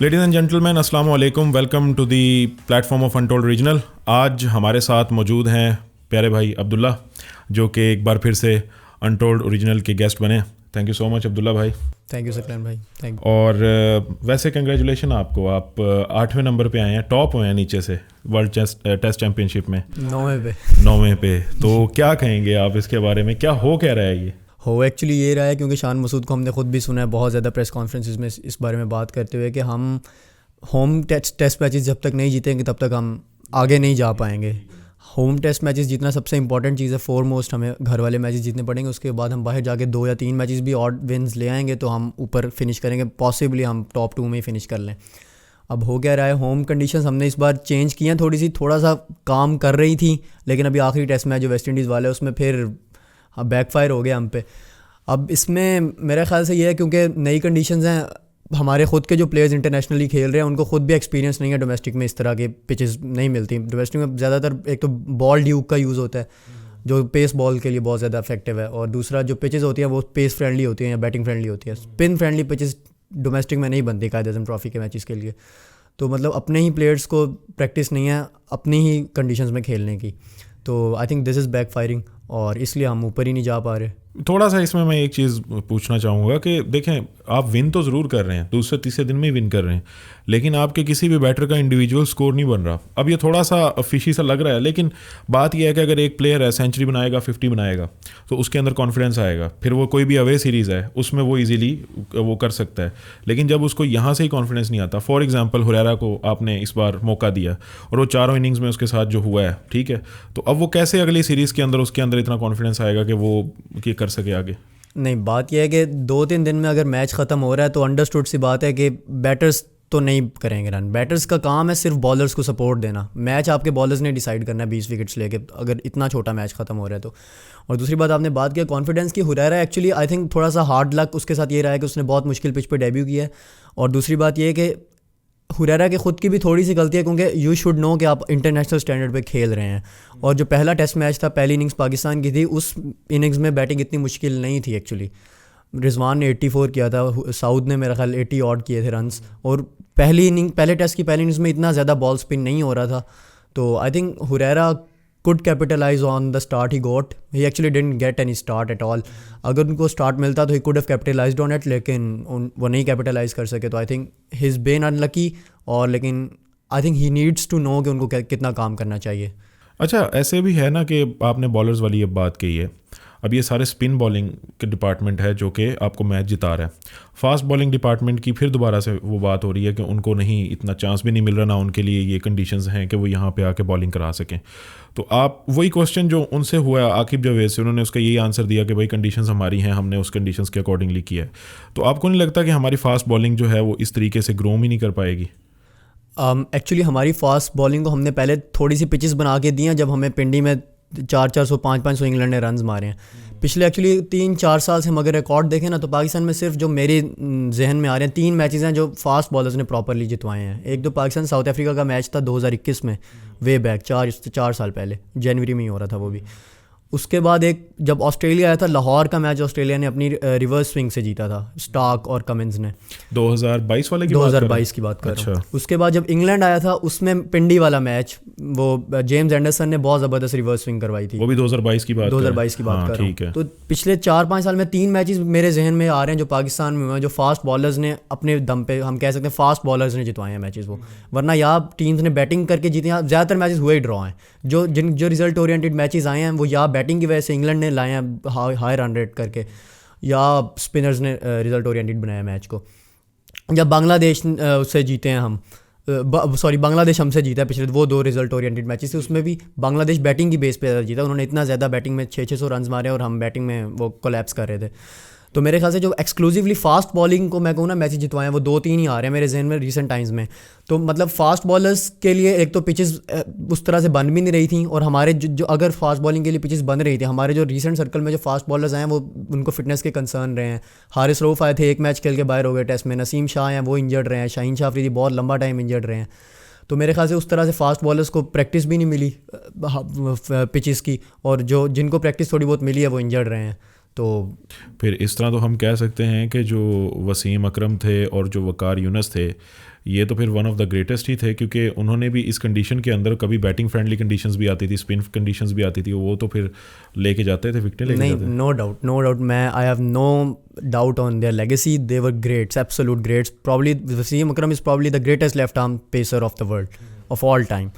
Ladies and gentlemen, अस्सलाम वालेकुम। Welcome to the platform of untold regional. आज हमारे साथ मौजूद हैं प्यारे भाई अब्दुल्ला, जो कि एक बार फिर से अनटोल्ड ओरिजिनल के गेस्ट बने। Thank you so much Abdullah भाई। थैंक यू सकलैन भाई, थैंक यू। और वैसे कंग्रेचुलेशन आपको, आप 8वें नंबर पे आए हैं, टॉप हुए हैं नीचे से वर्ल्ड टेस्ट चैम्पियनशिप में 9वें पे। तो क्या कहेंगे आप इसके बारे में, क्या हो क्या रहा है ये? एक्चुअली ये रहा है क्योंकि शान मसूद को हमने खुद भी सुना है बहुत ज़्यादा प्रेस कॉन्फ्रेंसेस में इस बारे में बात करते हुए कि हम होम टेस्ट मैचेस जब तक नहीं जीतेंगे तब तक हम आगे नहीं जा पाएंगे। होम टेस्ट मैचेस जीतना सबसे इंपॉर्टेंट चीज़ है। फोरमोस्ट हमें घर वाले मैचेस जीतने पड़ेंगे, उसके बाद हम बाहर जाके 2 या 3 मैचेस भी ऑड विन्स ले आएंगे तो हम ऊपर फिनिश करेंगे, पॉसिबली हम टॉप 2 में ही फिनिश कर लें। अब हो क्या रहा है, होम कंडीशंस हमने इस बार चेंज की हैं, थोड़ा सा काम कर रही थी, लेकिन अभी आखिरी टेस्ट मैच जो वेस्ट इंडीज़ वाला है उसमें फिर बैकफायर हो गया हम पे। अब इसमें मेरे ख्याल से ये है क्योंकि नई कंडीशंस हैं, हमारे ख़ुद के जो प्लेयर्स इंटरनेशनली खेल रहे हैं उनको खुद भी एक्सपीरियंस नहीं है, डोमेस्टिक में इस तरह के पिचेस नहीं मिलती। डोमेस्टिक में ज़्यादातर एक तो बॉल ड्यूक का यूज़ होता है जो पेस बॉल के लिए बहुत ज़्यादा इफेक्टिव है, और दूसरा जो पिचेस होती हैं वो पेस फ्रेंडली होती हैं या बैटिंग फ्रेंडली होती है। स्पिन फ्रेंडली पिचेस डोमेस्टिक में नहीं बनती कायदे आज़म ट्रॉफी के मैचेस के लिए। तो मतलब अपने ही प्लेयर्स को प्रैक्टिस नहीं है अपनी ही कंडीशंस में खेलने की, तो I think this is back firing और इसलिए हम ऊपर ही नहीं जा पा रहे। थोड़ा सा इसमें मैं एक चीज़ पूछना चाहूँगा कि देखें, आप विन तो ज़रूर कर रहे हैं, दूसरे तीसरे दिन में ही विन कर रहे हैं, लेकिन आपके किसी भी बैटर का इंडिविजुअल स्कोर नहीं बन रहा। अब ये थोड़ा सा फिशी सा लग रहा है, लेकिन बात यह है कि अगर एक प्लेयर है सेंचुरी बनाएगा, 50 बनाएगा, तो उसके अंदर कॉन्फिडेंस आएगा, फिर वो कोई भी अवे सीरीज़ है उसमें वो ईजिली वो कर सकता है। लेकिन जब उसको यहाँ से ही कॉन्फिडेंस नहीं आता, फॉर एग्जाम्पल हुरैरा को आपने इस बार मौका दिया और वो 4 इनिंग्स में उसके साथ जो हुआ है, ठीक है, तो अब वो कैसे अगली सीरीज़ के अंदर उसके अंदर इतना कॉन्फिडेंस आएगा कि वो ये कर सके आगे? नहीं, बात यह है कि 2-3 दिन में अगर मैच ख़त्म हो रहा है तो अंडरस्टूड सी बात है कि बैटर्स तो नहीं करेंगे रन। बैटर्स का काम है सिर्फ बॉलर्स को सपोर्ट देना। मैच आपके बॉलर्स ने डिसाइड करना है 20 विकेट्स लेके, अगर इतना छोटा मैच ख़त्म हो रहा है तो। और दूसरी बात आपने बात किया कॉन्फिडेंस की, हुरैरा एक्चुअली आई थिंक थोड़ा सा हार्ड लक उसके साथ ये रहा है कि उसने बहुत मुश्किल पिच पर डेब्यू किया है। और दूसरी बात ये है कि हुरैरा के ख़ुद की भी थोड़ी सी गलती है क्योंकि यू शुड नो कि आप इंटरनेशनल स्टैंडर्ड पे खेल रहे हैं। और जो पहला टेस्ट मैच था, पहली इनिंग्स पाकिस्तान की थी, उस इनिंग्स में बैटिंग इतनी मुश्किल नहीं थी एक्चुअली। रिजवान ने 84 किया था, साउद ने मेरा ख्याल 80 ऑड किए थे रन्स, और पहले टेस्ट की पहली इनिंग्स में इतना ज़्यादा बॉल स्पिन नहीं हो रहा था। तो I think Hurairah could capitalize on the start he got. He actually didn't get any start at all. अगर उनको स्टार्ट मिलता तो he could have capitalized on it, लेकिन वो नहीं कैपिटलाइज कर सके। तो I think he is been unlucky, और लेकिन I think he needs to know कि उनको कितना काम करना चाहिए। अच्छा, ऐसे भी है ना कि आपने बॉलर्स वाली ये बात कही है, अब ये सारे स्पिन बॉलिंग के डिपार्टमेंट है जो कि आपको मैच जिता रहा है। फास्ट बॉलिंग डिपार्टमेंट की फिर दोबारा से वो बात हो रही है कि उनको नहीं, इतना चांस भी नहीं मिल रहा, ना उनके लिए ये कंडीशंस हैं कि वो यहाँ पे आके बॉलिंग करा सकें। तो आप वही क्वेश्चन जो उनसे हुआ आकिब जावेद से, उन्होंने उसका यही आंसर दिया कि भाई कंडीशंस हमारी हैं, हमने उस कंडीशंस के अकॉर्डिंगली किया है। तो आपको नहीं लगता कि हमारी फास्ट बॉलिंग जो है वो इस तरीके से ग्रो ही नहीं कर पाएगी? एक्चुअली हमारी फास्ट बॉलिंग को हमने पहले थोड़ी सी पिचेस बना के दी हैं, जब हमें पिंडी में 400 500 इंग्लैंड ने रन्स मारे हैं पिछले एक्चुअली 3-4 साल से। हम अगर रिकॉर्ड देखें ना तो पाकिस्तान में सिर्फ जो मेरे जहन में आ रहे हैं 3 मैचेस हैं जो फास्ट बॉलर्स ने प्रॉपरली जितवाए हैं। एक तो पाकिस्तान साउथ अफ्रीका का मैच था 2021 में, वे बैक 4 साल पहले, जनवरी में ही हो रहा था वो भी। उसके बाद एक जब ऑस्ट्रेलिया आया था, लाहौर का मैच ऑस्ट्रेलिया ने अपनी रिवर्स स्विंग से जीता था, स्टार्क और कमिंस ने। 2022 वाले की 2022 की बात कर रहा हूँ। उसके बाद जब इंग्लैंड आया था उसमें पिंडी वाला मैच, वो जेम्स एंडरसन ने बहुत ज़बरदस्त रिवर्स स्विंग करवाई थी। वो भी 2022 की बात 2022 की बात कर रहा हूँ। तो पिछले 4-5 साल में 3 मैचेस मेरे जहन में आ रहे हैं जो पाकिस्तान में हुए हैं, जो फास्ट बॉलर्स ने अपने दम पे, हम कह सकते हैं फास्ट बॉलर्स ने जितवाए हैं मैचेस वो। वरना या टीम्स ने बैटिंग करके जीते हैं, ज़्यादातर मैचेस हुए ही ड्रॉ हैं। जो रिजल्ट ओरिएंटेड मैचेस आए हैं वो या बैटिंग की वजह से इंग्लैंड ने लाए हैं हाई रन रेट करके, या स्पिनर्स ने रिजल्ट ओरिएंटेड बनाया मैच को, या बांग्लादेश उससे जीते हैं हम, बांग्लादेश हमसे जीता है पिछले वो 2 रिजल्ट ओरिएंटेड मैचेस थे। उसमें भी बांग्लादेश बैटिंग की बेस पे जीता, उन्होंने इतना ज़्यादा बैटिंग में 600 रन मारे और हम बैटिंग में वो कोलैप्स कर रहे थे। तो मेरे ख्याल से जो एक्सक्लूसिवली फास्ट बॉलिंग को मैं कहूँ ना मैचेस जितवाए हैं वो 2-3 ही आ रहे हैं मेरे जहन में रिसेंट टाइम्स में। तो मतलब फास्ट बॉलर्स के लिए एक तो पिचेस उस तरह से बन भी नहीं रही थी, और हमारे जो अगर फास्ट बॉलिंग के लिए पिचेस बन रही थी, हमारे जो रिसेंट सर्कल में जो फास्ट बॉलर्स आए हैं वो उनको फिटनेस के कंसर्न रहे हैं। हारिस रऊफ आए थे, 1 मैच खेल के बाहर हो गए टेस्ट में। नसीम शाह हैं, वो इंजर्ड रहे हैं। शाहीन शाह अफरीदी बहुत लंबा टाइम इंजर्ड रहे हैं। तो मेरे ख्याल से उस तरह से फास्ट बॉलर्स को प्रैक्टिस भी नहीं मिली पिचेस की, और जो जिनको प्रैक्टिस थोड़ी बहुत मिली है वो इंजर्ड रहे हैं। तो फिर इस तरह तो हम कह सकते हैं कि जो वसीम अकरम थे और जो वकार यूनस थे, ये तो फिर वन ऑफ द ग्रेटेस्ट ही थे, क्योंकि उन्होंने भी इस कंडीशन के अंदर कभी बैटिंग फ्रेंडली कंडीशंस भी आती थी, स्पिन कंडीशंस भी आती थी, वो तो फिर लेके जाते थे, विकेटें लेके नहीं, जाते थे। नो डाउट, मैं I have no doubt on their legacy, they were greats, absolute greats, probably Wasim Akram is probably the greatest left arm pacer of the world of all time.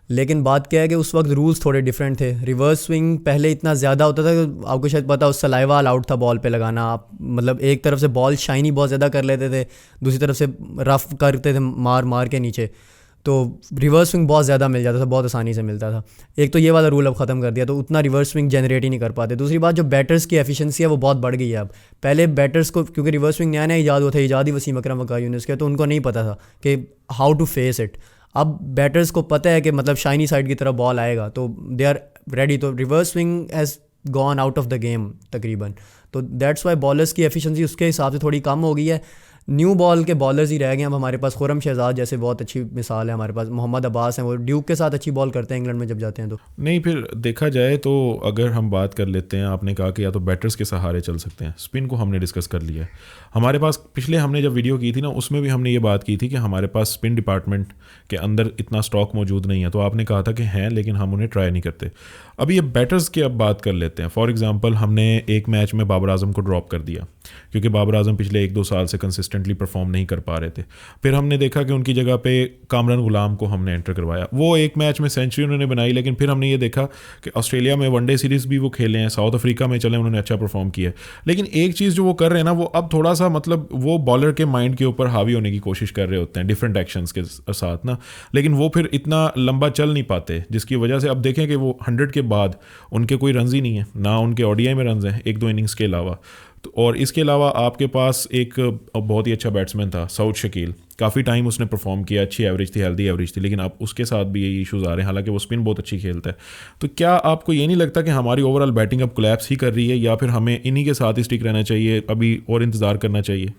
लेकिन बात क्या है कि उस वक्त रूल्स थोड़े डिफरेंट थे। रिवर्स स्विंग पहले इतना ज़्यादा होता था कि आपको शायद पता हो, सलाइवा अलाउड था बॉल पे लगाना। आप मतलब एक तरफ से बॉल शाइनी बहुत ज़्यादा कर लेते थे, दूसरी तरफ से रफ करते थे मार मार के नीचे, तो रिवर्स स्विंग बहुत ज़्यादा मिल जाता था, बहुत आसानी से मिलता था। एक तो ये वाला रूल अब ख़त्म कर दिया, तो उतना रिवर्स स्विंग जनरेट ही नहीं कर पाते। दूसरी बात, जो बैटर्स की एफिशिएंसी है वो बहुत बढ़ गई है अब। पहले बैटर्स को, क्योंकि रिवर्स स्विंग नया नया ईजाद हुआ था, ईजाद ही वसीम अकरम वकार यूनुस के, तो उनको नहीं पता था कि हाउ टू फेस इट। अब बैटर्स को पता है कि मतलब शाइनी साइड की तरफ बॉल आएगा, तो दे आर रेडी। तो reverse swing has gone out of the game तकरीबन, तो दैट्स वाई बॉलर्स की एफिशिएंसी उसके हिसाब से थोड़ी कम हो गई है। न्यू बॉल के बॉलर्स ही रह गए। अब हमारे पास खुरम शहजाद जैसे बहुत अच्छी मिसाल है, हमारे पास मोहम्मद अब्बास हैं, वो ड्यूक के साथ अच्छी बॉल करते हैं इंग्लैंड में जब जाते हैं। तो नहीं, फिर देखा जाए तो अगर हम बात कर लेते हैं, आपने कहा कि या तो बैटर्स के सहारे चल सकते हैं, स्पिन को हमने डिस्कस कर लिया है। हमारे पास पिछले हमने जब वीडियो की थी ना, उसमें भी हमने ये बात की थी कि हमारे पास स्पिन डिपार्टमेंट के अंदर इतना स्टॉक मौजूद नहीं है, तो आपने कहा था कि हैं लेकिन हम उन्हें ट्राई नहीं करते। अब ये बैटर्स की अब बात कर लेते हैं। फॉर एग्जांपल, हमने एक मैच में बाबर आजम को ड्रॉप कर दिया क्योंकि बाबर आजम पिछले 1-2 साल से कंसिस्टेंटली परफॉर्म नहीं कर पा रहे थे। फिर हमने देखा कि उनकी जगह पे कामरान गुलाम को हमने एंटर करवाया। वो एक मैच में सेंचुरी उन्होंने बनाई, लेकिन फिर हमने ये देखा कि ऑस्ट्रेलिया में वनडे सीरीज़ भी वो खेले हैं, साउथ अफ्रीका में चले उन्होंने अच्छा परफॉर्म किया। लेकिन एक चीज़ जो वो कर रहे हैं ना, वो अब थोड़ा सा मतलब वो बॉलर के माइंड के ऊपर हावी होने की कोशिश कर रहे होते हैं डिफरेंट एक्शंस के साथ ना, लेकिन वो फिर इतना लंबा चल नहीं पाते, जिसकी वजह से अब देखें कि वो 100 के बाद उनके कोई रन्स ही नहीं है, ना उनके ओडीआई में रन्स हैं 1-2 इनिंग्स के अलावा। तो और इसके अलावा आपके पास एक बहुत ही अच्छा बैट्समैन था सऊद शकील, काफ़ी टाइम उसने परफॉर्म किया, अच्छी एवरेज थी, हेल्दी एवरेज थी, लेकिन अब उसके साथ भी यही इश्यूज़ आ रहे हैं, हालांकि वो स्पिन बहुत अच्छी खेलता है। तो क्या आपको ये नहीं लगता कि हमारी ओवरऑल बैटिंग अब कोलैप्स ही कर रही है, या फिर हमें इन्हीं के साथ ही स्टिक रहना चाहिए, अभी और इंतज़ार करना चाहिए?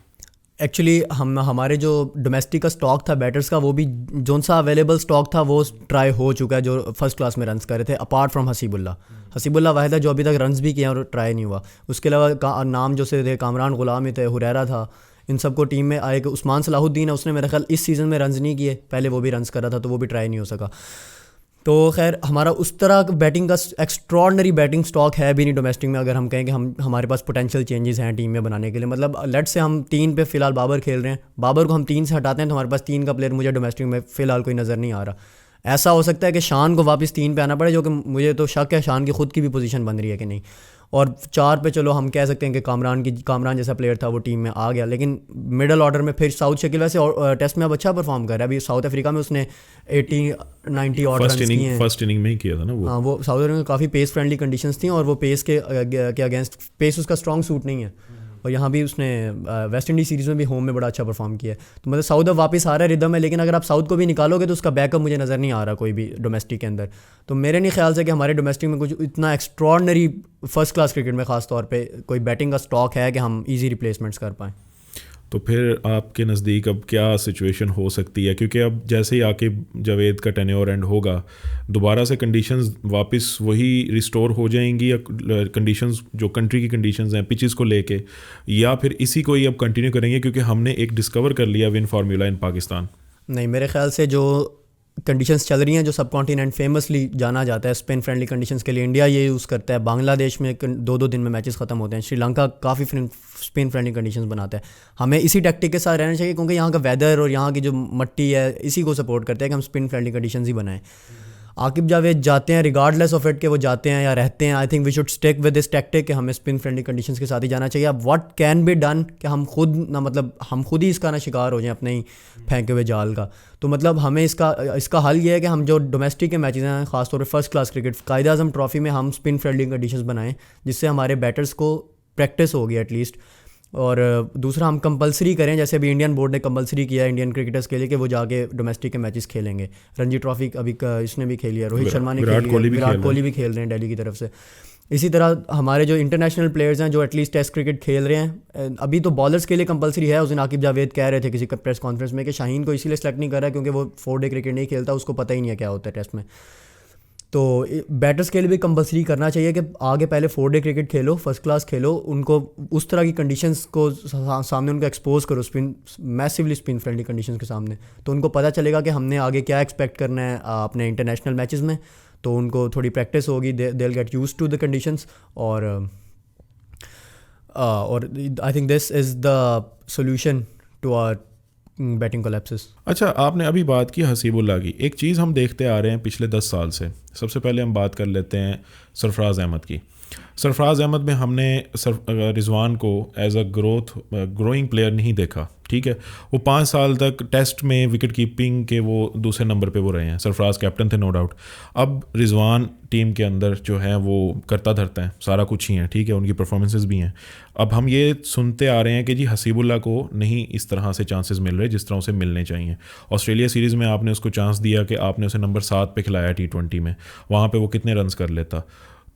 एक्चुअली हमारे जो डोमेस्टिक का स्टॉक था बैटर्स का, वो भी जोन सा अवेलेबल स्टॉक था वो ट्राई हो चुका है, जो फर्स्ट क्लास में रन्स कर रहे थे, अपार्ट फ्रॉम हसीबुल्ला वाहिद है जो अभी तक रन्स भी किए और ट्राई नहीं हुआ। उसके अलावा नाम जो से थे, कामरान गुलाम ही थे, हुरैरा था, इन सबको टीम में आए। उस्मान सलाहुद्दीन है, उसने मेरा ख्याल इस सीज़न में रन्स नहीं किए, पहले वो भी रन्स कर रहा था, तो वो भी ट्राई नहीं हो सका। तो खैर हमारा उस तरह बैटिंग का एक्स्ट्रॉर्डनरी बैटिंग स्टॉक है भी नहीं डोमेस्टिक में। अगर हम कहें कि हमारे पास पोटेंशियल चेंजेस हैं टीम में बनाने के लिए, मतलब लेट से हम 3 पे फ़िलहाल बाबर खेल रहे हैं, बाबर को हम 3 से हटाते हैं तो हमारे पास 3 का प्लेयर मुझे डोमेस्टिक में फ़िलहाल कोई नज़र नहीं आ रहा। ऐसा हो सकता है कि शान को वापस 3 पे आना पड़े, जो कि मुझे तो शक है शान की खुद की भी पोजीशन बन रही है कि नहीं। और 4 पे चलो हम कह सकते हैं कि कामरान जैसा प्लेयर था वो टीम में आ गया, लेकिन मिडल ऑर्डर में फिर साउथ शकील वैसे टेस्ट में अब अच्छा परफॉर्म कर रहा है। अभी साउथ अफ्रीका में उसने 80-90 ऑर्डर रन्स किए हैं, फर्स्ट इनिंग में ही किया था ना वो। हाँ, वो साउथ अफ्रीका में काफ़ी पेस फ्रेंडली कंडीशंस थी और वो पेस के अगेंस्ट पेस उसका स्ट्रॉन्ग सूट नहीं है। और यहाँ भी उसने वेस्ट इंडीज़ सीरीज़ में भी होम में बड़ा अच्छा परफॉर्म किया है। तो मतलब साउथ अब वापस आ रहा है रिदम में, लेकिन अगर आप साउथ को भी निकालोगे तो उसका बैकअप मुझे नज़र नहीं आ रहा कोई भी डोमेस्टिक के अंदर। तो मेरे नहीं ख्याल से कि हमारे डोमेस्टिक में कुछ इतना एक्स्ट्रॉर्डनरी फर्स्ट क्लास क्रिकेट में ख़ास तौर पे कोई बैटिंग का स्टॉक है कि हम ईजी रिप्लेसमेंट्स कर पाएँ। तो फिर आपके नज़दीक अब क्या सिचुएशन हो सकती है, क्योंकि अब जैसे ही आकिब जावेद का टेन्योर एंड होगा, दोबारा से कंडीशंस वापस वही रिस्टोर हो जाएंगी, या कंडीशंस जो कंट्री की कंडीशंस हैं पिचेस को लेके, या फिर इसी को ही अब कंटिन्यू करेंगे क्योंकि हमने एक डिस्कवर कर लिया विन फार्मूला इन पाकिस्तान? नहीं, मेरे ख्याल से जो कंडीशंस चल रही हैं, जो सब कॉन्टिनेंट फेमसली जाना जाता है स्पिन फ्रेंडली कंडीशंस के लिए, इंडिया ये यूज़ करता है। बांग्लादेश में 2-2 दिन में मैचेस ख़त्म होते हैं। श्रीलंका काफ़ी स्पिन फ्रेंडली कंडीशंस बनाता है। हमें इसी टैक्टिक के साथ रहना चाहिए, क्योंकि यहाँ का वेदर और यहाँ की जो मट्टी है इसी को सपोर्ट करते हैं कि हम स्पिन फ्रेंडली कंडीशंस ही बनाएं। आकिब जावेद जाते हैं रिगार्डलेस ऑफ इट कि वो जाते हैं या रहते हैं। I think we should stick with this tactic कि हमें स्पिन फ्रेंडली कंडीशंस के साथ ही जाना चाहिए। अब व्हाट कैन बी डन कि हम खुद ही इसका ना शिकार हो जाएं अपने ही फेंके हुए जाल का। तो मतलब हमें इसका हल ये है कि हम जो डोमेस्टिक के मैचेस हैं, खासतौर पर फर्स्ट क्लास क्रिकेट कायदे आज़म ट्रॉफी में हम स्पिन फ्रेंडली कंडीशंस बनाएं, जिससे हमारे बैटर्स को प्रैक्टिस होगी एटलीस्ट। और दूसरा, हम कंपलसरी करें, जैसे अभी इंडियन बोर्ड ने कंपलसरी किया इंडियन क्रिकेटर्स के लिए कि वो जाके डोमेस्टिक के मैचेस खेलेंगे। रणजी ट्रॉफी अभी इसने भी खेली है, रोहित शर्मा ने खेली है, विराट कोहली भी खेल रहे हैं दिल्ली की तरफ से। इसी तरह हमारे जो इंटरनेशनल प्लेयर्स हैं जो एटलीस्ट टेस्ट क्रिकेट खेल रहे हैं, अभी तो बॉलर्स के लिए कंपलसरी है। उस दिन आकिब जावेद कह रहे थे किसी प्रेस कॉन्फ्रेंस में कि शाहीन को इसीलिए सेलेक्ट नहीं कर रहा है क्योंकि वो 4 डे क्रिकेट नहीं खेलता, उसको पता ही नहीं है क्या होता है टेस्ट में। तो बैटर्स के लिए भी कंपलसरी करना चाहिए कि आगे पहले 4 डे क्रिकेट खेलो, फर्स्ट क्लास खेलो, उनको उस तरह की कंडीशंस को सामने उनको एक्सपोज करो, spin massively spin friendly conditions के सामने, तो उनको पता चलेगा कि हमने आगे क्या एक्सपेक्ट करना है अपने इंटरनेशनल मैचेस में। तो उनको थोड़ी प्रैक्टिस होगी, they will get used to the conditions. और I think this is the solution to our batting collapses. अच्छा, आपने अभी बात की हसीबुल्लाह की। एक चीज़ हम देखते आ रहे हैं पिछले 10 साल से। सबसे पहले हम बात कर लेते हैं सरफराज अहमद की। सरफराज अहमद में हमने रिजवान को एज अ ग्रोइंग प्लेयर नहीं देखा, ठीक है। वो 5 साल तक टेस्ट में विकेट कीपिंग के वो दूसरे नंबर पे वो रहे हैं। सरफराज कैप्टन थे, नो डाउट। अब रिजवान टीम के अंदर जो है वो करता धरता है, सारा कुछ ही है, ठीक है, उनकी परफॉर्मेंसेस भी हैं। अब हम ये सुनते आ रहे हैं कि जी हसीबुल्लाह को नहीं इस तरह से चांसेस मिल रहे जिस तरह उसे मिलने चाहिए। ऑस्ट्रेलिया सीरीज़ में आपने उसको चांस दिया कि आपने उसे नंबर 7 पे खिलाया T20 में, वहाँ पे वो कितने रन्स कर लेता।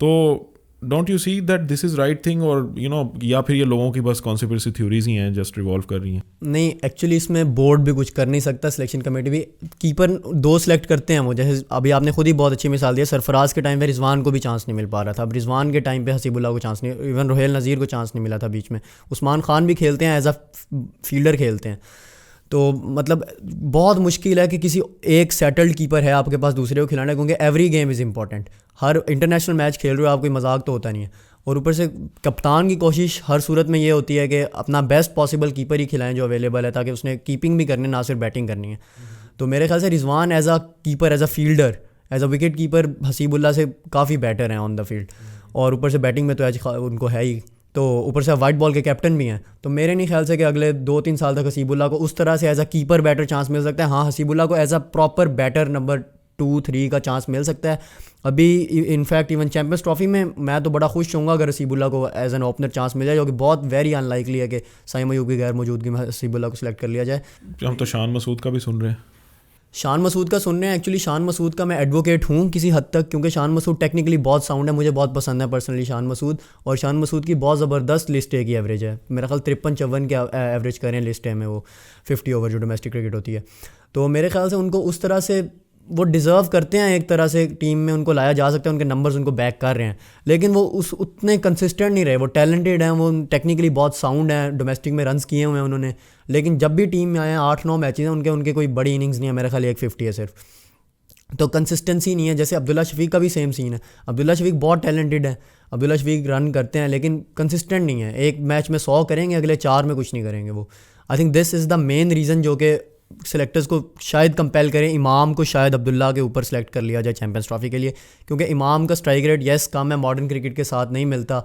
तो don't you see that this is right thing, और यू नो, या फिर ये लोगों की बस कॉन्स्पिरेसी थ्योरीज ही हैं जस्ट रिवॉल्व कर रही हैं? नहीं, एक्चुअली इसमें बोर्ड भी कुछ कर नहीं सकता, सिलेक्शन कमेटी भी। कीपर 2 सेलेक्ट करते हैं वो, जैसे अभी आपने खुद ही बहुत अच्छी मिसाल दी है। सरफराज के टाइम पे रिजवान को भी चांस नहीं मिल पा रहा था, अब रिजवान के टाइम पे हसीबुल्लाह को चांस नहीं, इवन रोहेल नज़ीर को चांस नहीं मिला था बीच में। उस्मान खान भी खेलते हैं, एज अ फील्डर खेलते हैं। तो मतलब बहुत मुश्किल है कि किसी एक सेटल्ड कीपर है आपके पास दूसरे को खिलाना, क्योंकि every game is important. Her international match खेल रहे हो आप, कोई मजाक तो होता नहीं है। और ऊपर से कप्तान की कोशिश हर सूरत में ये होती है कि अपना बेस्ट पॉसिबल कीपर ही खिलाएं जो अवेलेबल है, ताकि उसने कीपिंग भी करनी, ना सिर्फ बैटिंग करनी है। तो मेरे ख्याल से Rizwan as a keeper, as a fielder, as a wicket keeper Haseebullah से काफ़ी बेटर हैं ऑन द फील्ड। और ऊपर से बैटिंग में तो एज उनको है ही, तो ऊपर से वाइट बॉल के कैप्टन भी हैं। तो मेरे नहीं ख्याल से कि अगले 2-3 साल तक हसीबुल्लाह को उस तरह से as a keeper batter chance मिल सकता है। हाँ, हसीबुल्लाह को as a proper batter number 2-3 का चांस मिल सकता है। अभी इनफैक्ट इवन चैम्पियंस ट्रॉफी में मैं तो बड़ा खुश होऊंगा अगर हसीबुल्लाह को एज एन ओपनर चांस मिल जाए, जो कि बहुत वेरी अनलाइकली है कि साइम अयूब की गैर मौजूदगी में हसीबुल्लाह को सिलेक्ट कर लिया जाए। हम तो शान मसूद का भी सुन रहे हैं। शान मसूद का सुन रहे हैं। एक्चुअली शान मसूद का मैं एडवोकेट हूँ किसी हद तक, क्योंकि शान मसूद टेक्निकली बहुत साउंड है, मुझे बहुत पसंद है पर्सनली शान मसूद। और शान मसूद की बहुत ज़बरदस्त लिस्ट ए की एवरेज है, मेरा ख्याल 53-54 के एवरेज करें लिस्ट ए में वो 50 ओवर जो डोमेस्टिक क्रिकेट होती है। तो मेरे ख्याल से उनको उस तरह से वो डिज़र्व करते हैं, एक तरह से टीम में उनको लाया जा सकता है, उनके नंबर्स उनको बैक कर रहे हैं। लेकिन वो उस उतने कंसिस्टेंट नहीं रहे। वो टैलेंटेड हैं, वो टेक्निकली बहुत साउंड हैं, डोमेस्टिक में रन्स किए हुए हैं उन्होंने, लेकिन जब भी टीम में आए हैं 8-9 मैचेस हैं उनके कोई बड़ी इनिंग्स नहीं है, मेरा ख्याल 150 है सिर्फ। तो कंसिस्टेंसी नहीं है। जैसे अब्दुल्ला शफीक का भी सेम सीन है। अब्दुल्ला शफीक बहुत टैलेंटेड है, अब्दुल्ला शफीक रन करते हैं, लेकिन कंसिस्टेंट नहीं है। एक मैच में 100 करेंगे, अगले 4 में कुछ नहीं करेंगे वो। आई think this is the main reason जो कि सेलेक्टर्स को शायद कंपेल करें इमाम को शायद अब्दुल्ला के ऊपर सेलेक्ट कर लिया जाए चैम्पियंस ट्रॉफी के लिए, क्योंकि इमाम का स्ट्राइक रेट येस कम है, मॉडर्न क्रिकेट के साथ नहीं मिलता,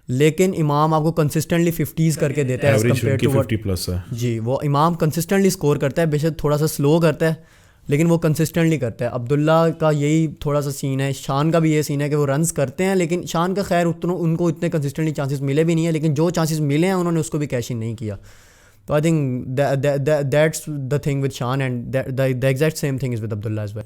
लेकिन इमाम आपको कंसिस्टेंटली 50s करके देता है एज कम्पेयर टू 50+ है जी। वो इमाम कंसिस्टेंटली स्कोर करता है, बेशक थोड़ा सा स्लो करता है, लेकिन वो कंसिस्टेंटली करता है। अब्दुल्ला का यही थोड़ा सा सीन है। शान का भी ये सीन है कि वो रन्स करते हैं, लेकिन शान का खैर उनको इतने कंसिस्टेंटली चांसेस मिले भी नहीं है, लेकिन जो चांसेस मिले हैं उन्होंने उसको भी कैश इन नहीं किया। तो I think that's the thing with Shan, and the exact same thing is with Abdullah as well.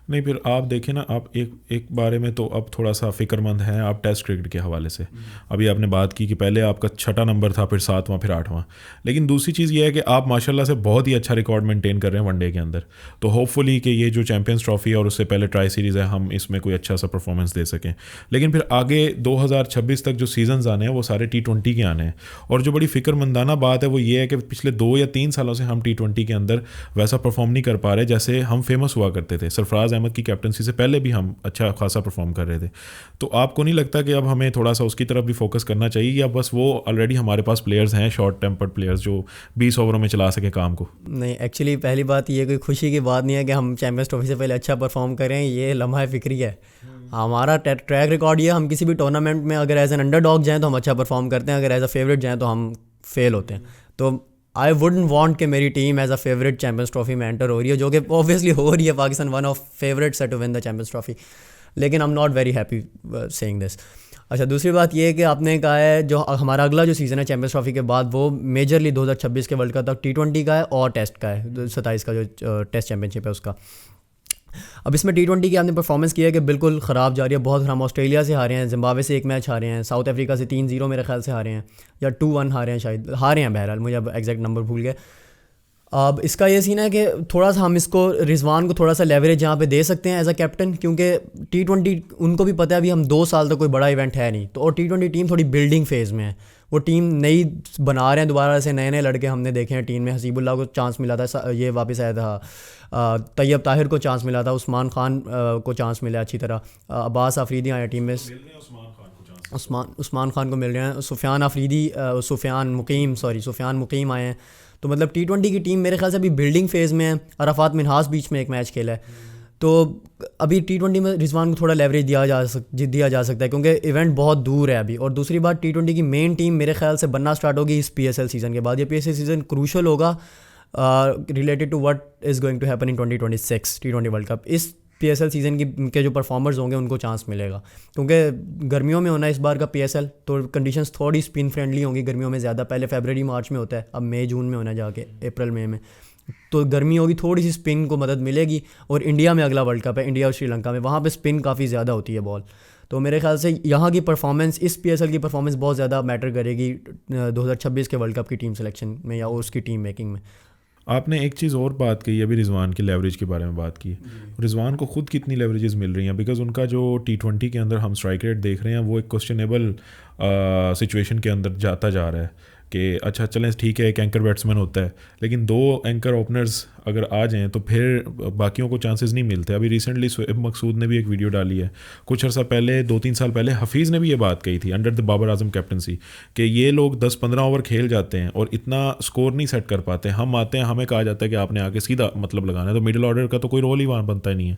नहीं, फिर आप देखें ना, आप एक बारे में तो अब थोड़ा सा फ़िक्रमंद हैं आप टेस्ट क्रिकेट के हवाले से। अभी आपने बात की कि पहले आपका 6वां नंबर था, फिर 7वां, फिर 8वां। लेकिन दूसरी चीज़ ये है कि आप माशाल्लाह से बहुत ही अच्छा रिकॉर्ड मेंटेन कर रहे हैं वनडे के अंदर। तो होपफुली कि ये जो चैम्पियंस ट्रॉफी और उससे पहले ट्राई सीरीज़ है, हम इसमें कोई अच्छा सा परफॉर्मेंस दे सकें। लेकिन फिर आगे 2026 तक जो सीजन्स आने हैं वो सारे T20 के आने हैं। और जो बड़ी फ़िक्रमंदाना बात है वो ये है कि पिछले 2 या 3 सालों से हम T20 के अंदर वैसा परफॉर्म नहीं कर पा रहे जैसे हम फेमस हुआ करते थे। सरफराज अहमद की कैप्टनसी से पहले भी हम अच्छा खासा परफॉर्म कर रहे थे। तो आपको नहीं लगता कि अब हमें थोड़ा सा उसकी तरफ भी फोकस करना चाहिए, या बस वो ऑलरेडी हमारे पास प्लेयर्स हैं शॉर्ट टेम्पर्ड प्लेयर्स जो 20 ओवरों में चला सके काम को? नहीं, एक्चुअली पहली बात ये कोई खुशी की बात नहीं है कि हम चैम्पियंस ट्रॉफी से पहले अच्छा परफॉर्म करें, ये लम्हा फ़िक्री है। हमारा ट्रैक रिकॉर्ड ये, हम किसी भी टूर्नामेंट में अगर एज एन अंडरडॉग जाएँ तो हम अच्छा परफॉर्म करते हैं, अगर एज अ फेवरेट जाएँ तो हम फेल होते हैं। तो आई वुडंट वांट कि मेरी team as a favourite Champions Trophy में एंटर हो रही है, जो कि ऑब्वियसली हो रही है। पाकिस्तान वन ऑफ फेवरेट्स है to win the Champions Trophy, लेकिन I am not very happy saying this. अच्छा, दूसरी बात ये है कि आपने कहा है जो हमारा अगला जो सीज़न है चैम्पियंस ट्रॉफी के बाद वो मेजरली 2026 के वर्ल्ड कप तक T20 का है और टेस्ट का है, 27 का जो टेस्ट चैम्पियनशिप है उसका। अब इसमें T20 की आपने परफॉर्मेंस किया है कि बिल्कुल ख़राब जा रही है, बहुत। हम ऑस्ट्रेलिया से हारे हैं, जिम्बाब्वे से एक मैच हारे हैं, साउथ अफ्रीका से 3-0 मेरे ख्याल से हारे हैं, या 2-1 हारे हैं, शायद हारे हैं, बहरहाल मुझे अब एग्जैक्ट नंबर भूल गए। अब इसका ये सीन है कि थोड़ा सा हम इसको रिजवान को थोड़ा सा लेवरेज यहाँ पे दे सकते हैं एज अ कैप्टन, क्योंकि T20 उनको भी पता है अभी हम 2 साल तक कोई बड़ा इवेंट है नहीं, तो और T20 टीम थोड़ी बिल्डिंग फेज़ में है, वो टीम नई बना रहे हैं, दोबारा से नए नए लड़के हमने देखे हैं टीम में। हसीबुल्लाह को चांस मिला था, ये वापस आया था, तैयब ताहिर को चांस मिला था, उस्मान खान को चांस मिला अच्छी तरह, अब्बास आफरीदी आए टीम में, उस्मान खान को मिल रहे हैं, सुफियान मुकीम आए हैं। तो मतलब T20 की टीम मेरे ख्याल से अभी बिल्डिंग फेज़ में है। अराफात मिनहास बीच में एक मैच खेला है, तो अभी T20 में रिजवान को थोड़ा लेवरेज दिया जा सकता है क्योंकि इवेंट बहुत दूर है अभी। और दूसरी बात, T20 की मेन टीम मेरे ख्याल से बनना स्टार्ट होगी इस PSL सीज़न के बाद। ये PSL सीज़न क्रूशल होगा related to what is going to happen in 2026 T20 world cup. इस PSL सीज़न के जो परफॉर्मर्स होंगे उनको चांस मिलेगा, क्योंकि गर्मियों में होना है इस बार का PSL, तो कंडीशंस थोड़ी स्पिन फ्रेंडली होंगी गर्मियों में ज़्यादा। पहले फरवरी मार्च में होता है, अब मई जून में होना है जाके, अप्रैल मई में, तो गर्मी होगी, थोड़ी सी स्पिन को मदद मिलेगी। और इंडिया में अगला वर्ल्ड कप है, इंडिया और श्रीलंका में, वहाँ पे स्पिन काफ़ी ज़्यादा होती है बॉल। तो मेरे ख्याल से यहाँ की परफॉर्मेंस, इस PSL की परफॉर्मेंस बहुत ज़्यादा मैटर करेगी 2026 के वर्ल्ड कप की टीम सिलेक्शन में या उसकी टीम मेकिंग में। आपने एक चीज़ और बात कही, अभी रिजवान की लेवरेज के बारे में बात की। रिजवान को खुद कितनी लेवरेजेस मिल रही हैं, बिकॉज उनका जो T20 के अंदर हम स्ट्राइक रेट देख रहे हैं वो एक क्वेश्चनेबल सिचुएशन के अंदर जाता जा रहा है कि अच्छा चलें ठीक है, एक एंकर बैट्समैन होता है, लेकिन 2 एंकर ओपनर्स अगर आ जाएं तो फिर बाकियों को चांसेस नहीं मिलते। अभी रिसेंटली शोएब मकसूद ने भी एक वीडियो डाली है, कुछ अर्सा पहले 2-3 साल पहले हफीज़ ने भी ये बात कही थी under the Babar Azam captaincy कि ये लोग 10-15 ओवर खेल जाते हैं और इतना स्कोर नहीं सेट कर पाते। हम आते हैं, हमें कहा जाता है कि आपने आके सीधा मतलब लगाना है, तो मिडिल ऑर्डर का तो कोई रोल ही वहाँ बनता ही नहीं है।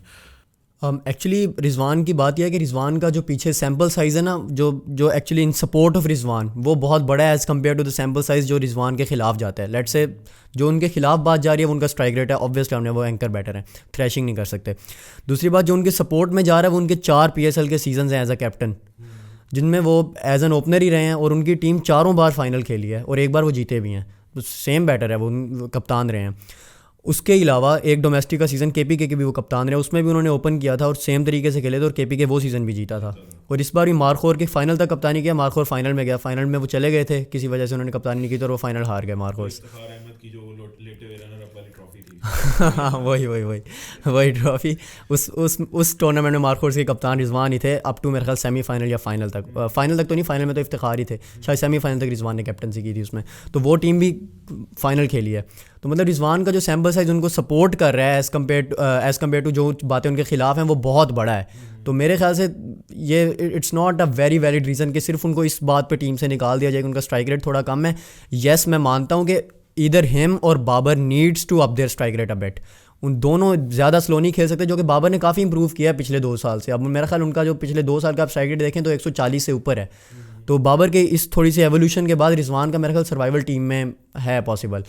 एक्चुअली रिजवान की बात यह है कि रिजवान का जो पीछे सैम्पल साइज़ है ना, जो actually in support of Rizwan, वो बहुत बड़ा है as compared to the sample size जो रिजवान के खिलाफ जाता है। लेट्स से जो उनके खिलाफ बात जा रही है वो उनका स्ट्राइक रेट है, ऑब्वियसली हमने वो एंकर बैटर है, थ्रैशिंग नहीं कर सकते। दूसरी बात, जो उनके सपोर्ट में जा रहा है वो उनके 4 PSL के सीजन हैं एज अ कैप्टन, जिनमें वो एज एन ओपनर ही रहे हैं, और उनकी टीम 4 बार फाइनल खेली है और 1 बार वो जीते भी हैं, तो सेम बैटर है, वो कप्तान रहे हैं। उसके अलावा एक डोमेस्टिक का सीज़न KPK के भी वो कप्तान रहे, उसमें भी उन्होंने ओपन किया था और सेम तरीके से खेले थे, और KPK वो सीज़न भी जीता था। और इस बार भी मारखोर के फाइनल तक कप्तानी किया, मारखोर फाइनल में गया, फाइनल में वो चले गए थे, किसी वजह से उन्होंने कप्तानी नहीं की तो वो फाइनल हार गए मारखोर से। हाँ वही ट्रॉफी, उस टूर्नामेंट में मारखोर्स के कप्तान रिजवान ही थे अप टू मेरे ख्याल सेमीफाइनल या फाइनल तक तो नहीं, फाइनल में तो इफ्तिखार ही थे, शायद सेमीफाइनल तक रिजवान ने कैप्टनसी की थी उसमें, तो वो टीम भी फाइनल खेली है। तो मतलब रिजवान का जो सैम्पल साइज़ उनको सपोर्ट कर रहा है एज़ कम्पेयर टू जो बातें उनके खिलाफ हैं वो बहुत बड़ा है। तो मेरे ख्याल से ये it's not a very valid reason कि सिर्फ उनको इस बात पे टीम से निकाल दिया जाए कि उनका स्ट्राइक रेट थोड़ा कम है। येस, मैं मानता हूँ कि ईदर हिम और Babar needs to up their strike rate a bit, उन दोनों ज़्यादा स्लो नहीं खेल सकते, जो कि बाबर ने काफ़ी इंप्रूव किया है पिछले 2 साल से। अब मेरा ख्याल उनका जो पिछले 2 साल का आप स्ट्राइक रेट देखें तो 140 से ऊपर है। तो बाबर के इस थोड़ी सी एवोल्यूशन के बाद रिजवान का मेरा ख्याल सर्वाइवल टीम में है पॉसिबल।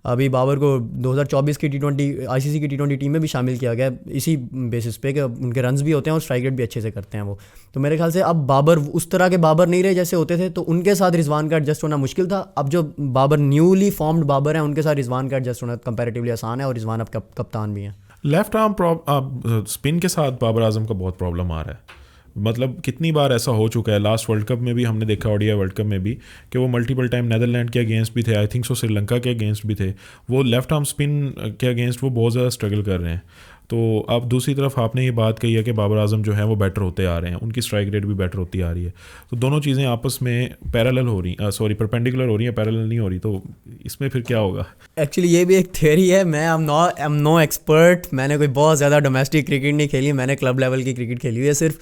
अभी बाबर को 2024 की ICC की T20 टीम में भी शामिल किया गया इसी बेसिस पे कि उनके रन्स भी होते हैं और स्ट्राइक रेट भी अच्छे से करते हैं वो। तो मेरे ख्याल से अब बाबर उस तरह के बाबर नहीं रहे जैसे होते थे, तो उनके साथ रिजवान का एडजस्ट होना मुश्किल था। अब जो बाबर न्यूली फॉर्म्ड बाबर हैं उनके साथ रिजवान का एडजस्ट होना कंपैरेटिवली आसान है, और रिजवान अब कप्तान भी हैं। लेफ्ट आर्म स्पिन के साथ बाबर आजम का बहुत प्रॉब्लम आ रहा है। मतलब कितनी बार ऐसा हो चुका है, लास्ट वर्ल्ड कप में भी हमने देखा, ODI वर्ल्ड कप में भी, कि वो मल्टीपल टाइम नेदरलैंड के अगेंस्ट भी थे, आई थिंक सो श्रीलंका के अगेंस्ट भी थे, वो लेफ्ट आर्म स्पिन के अगेंस्ट वो बहुत ज़्यादा स्ट्रगल कर रहे हैं। तो अब दूसरी तरफ आपने ये बात कही है कि बाबर आजम जो है वो बेटर होते आ रहे हैं, उनकी स्ट्राइक रेट भी बेटर होती आ रही है, तो दोनों चीज़ें आपस में पैरेलल हो रही, परपेंडिकुलर हो रही हैं, पैरेलल नहीं हो रही, तो इसमें फिर क्या होगा? एक्चुअली ये भी एक थ्योरी है, मैं आई एम नो एक्सपर्ट, मैंने कोई बहुत ज़्यादा डोमेस्टिक क्रिकेट नहीं खेली, मैंने क्लब लेवल की क्रिकेट खेली हुई है सिर्फ।